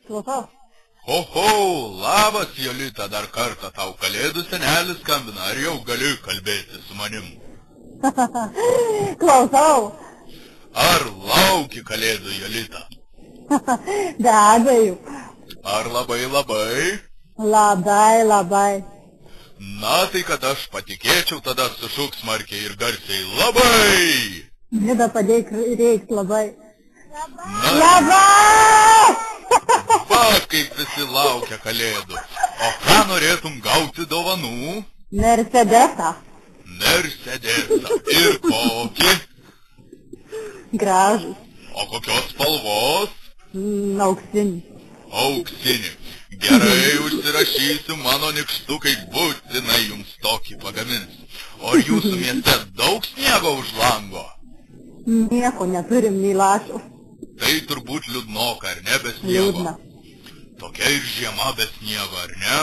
Klausau. Ho, labas, Jolita, dar kartą tau kalėdų senelis skambina, ar jau gali kalbėti su manim? Klausau. Ar lauki kalėdų, Jolita? Be abejo. Ar labai? Labai. Na, tai kad aš patikėčiau, tada sušuk smarkiai ir garsiai labai! Nida, padėk, reiks labai. Na, Labai! va, kaip visi laukia kalėdų. O ką norėtum gauti dovanų? Mercedesą. Mercedesą. Ir kokį? Gražus. O kokios spalvos? Auksinį. Auksinį. Gerai, užsirašysiu, mano nykštukai būtinai jums tokį pagamins. O ar jūsų mieste daug sniego už lango? Nieko neturim, nei lašų. Tai turbūt liūdnoka, ar ne, be sniego? Liūdna. Tokia ir žiema be sniego, ar ne?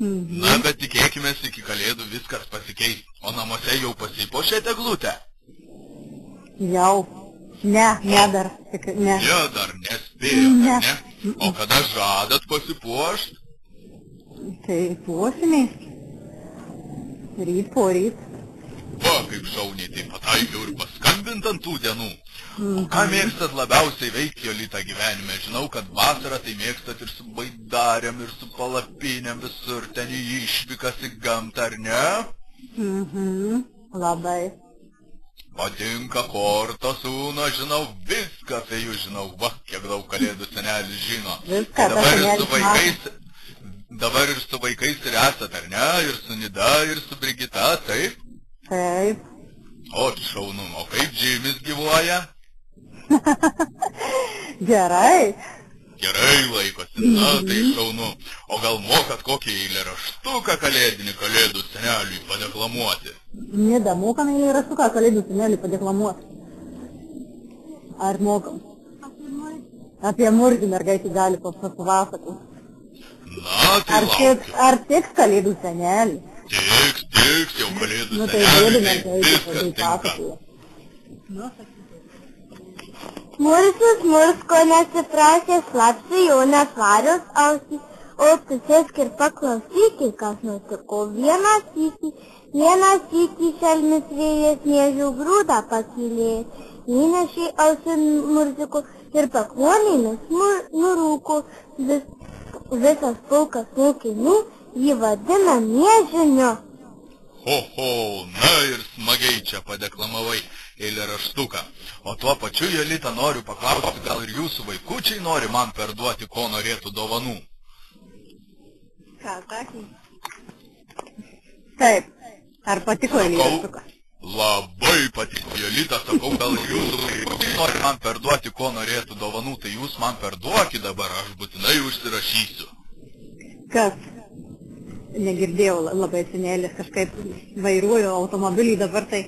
Na, bet tikėkime, iki kalėdų viskas pasikeis. O namuose jau pasipuošėte eglutę? Jau. Ne dar. Ne. Ne, dar nespėjo, ar ne? O kada žadat pasipuošt? Tai puošiniais. Ryt po ryt. Va, kaip šauniai, tai pataikiau ir paskambint ant tų dienų. O ką mėgstat labiausiai veikti, Jolita, gyvenime? Žinau, kad vasarą tai mėgstat ir su baidarėm, ir su palapinėm, visur ten į išvykas į gamtą, ar ne? Labai. Patinka korto sūno, žinau, viską apie jų žinau. Va, kiek daug kalėdų senelis žino. Viską, Dabar ir su vaikais ir esat, ar ne? Ir su Nida, ir su Brigita, taip? Taip. O, šaunu, o kaip Džimis gyvuoja? Gerai. Gerai laikosi, na, tai šaunu. O gal mokat kokį eilėraštuką kalėdinį kalėdų seneliui padeklamuoti? Nida, mokam eilėraštuką kalėdų seneliui padeklamuoti. Ar mokam? Apie murgį mergaitį gali papasakoti. Na, tai laukiu. Ar tiks kalėdų seneliui? Tiks, jau kalėdų Tai seneliui, tai viskas tinka. Mursus mursko nesiprašė, slapsi jau nesvarios ausys, o pusės ir paklausyti, kas nutiko vieną sykį šelmis vėjas miežių grūdą pakylėjęs, įnešė ausin murziko ir pakluonėmis nurūko, visas pulkas mokinių jį vadina miežiniu. Ho, na ir smagiai čia padeklamavai eilėraštuką. O tuo pačiu, Jolita, noriu paklausti, gal ir jūsų vaikučiai nori man perduoti, ko norėtų dovanų? Ką sakė? Taip. Ar patiko eilėraštuką? Labai patiko, Jolita, sakau, gal ir jūsų vaikučiai nori man perduoti, ko norėtų dovanų, tai jūs man perduokit dabar, aš būtinai užsirašysiu. Kas? Negirdėjau labai senelis, kažkaip vairuoju automobilį dabar tai...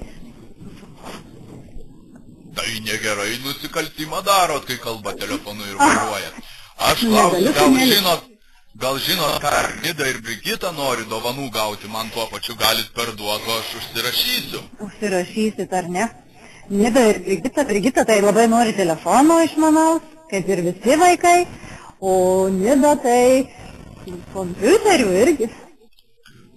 Tai negerai nusikaltimą darot, kai kalba telefonu ir vairuojat. Aš klausiu, gal žinot, ką Nida ir Brigita nori dovanų gauti, man tuo pačiu galit perduoti, o aš užsirašysiu. Užsirašysit, ar ne? Nida ir Brigita tai labai nori telefono išmanaus, kaip ir visi vaikai, o Nida tai kompiuterių irgi.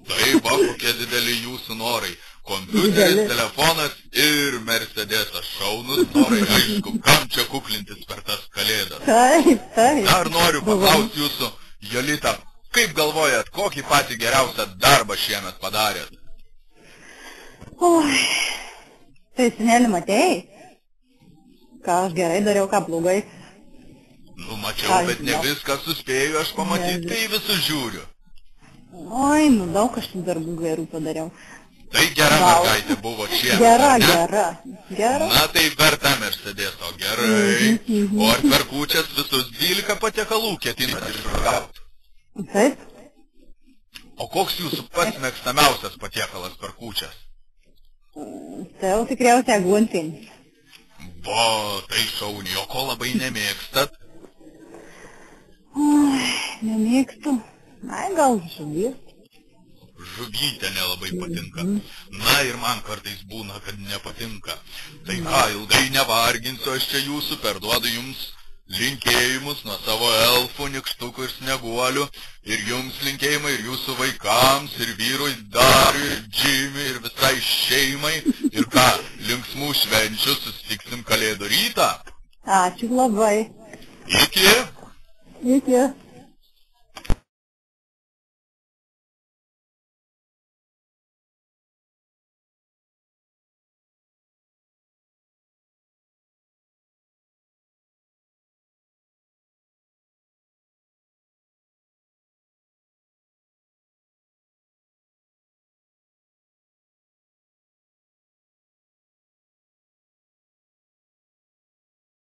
Taip, kokie dideli jūsų norai. Kompiuteris, telefonas ir Mercedesas. Šaunus norai, aišku, kam čia kuklintis per tas kalėdas. Taip. Dar noriu paklausti jūsų, Jolita, kaip galvojat, kokį patį geriausią darbą šiemet padarėt? Oi, tai senelį matėjai? Ką aš gerai dariau, ką blogai? Nu, mačiau, bet ne viską suspėju aš pamatyti, kai visus žiūriu. Oi, daug aš tų darbų gerų padariau. Tai gera mergaitė buvo šiemet. Gera. Na, tai verta Mercedeso, gerai. O ar per kūčias visus 12 patiekalų ketinat išragauti? Taip. O koks jūsų pats mėgstamiausias patiekalas per kūčias? Tai jau tikriausiai aguonpienis. Va, tai šauniai, o ko labai nemėgstat? Oi, nemėgstu. Na, gal žuvies. Žuvytė nelabai patinka. Na ir man kartais būna, kad nepatinka. Tai ką, ilgai nevarginsiu, aš čia jūsų perduodu jums linkėjimus nuo savo elfų, nykštukų ir snieguolių. Ir jums linkėjimai, ir jūsų vaikams, ir vyrui Dariui, ir Džimiui, ir visai šeimai. Ir ką, linksmų švenčių, susitiksim Kalėdų rytą. Ačiū labai. Iki. Iki.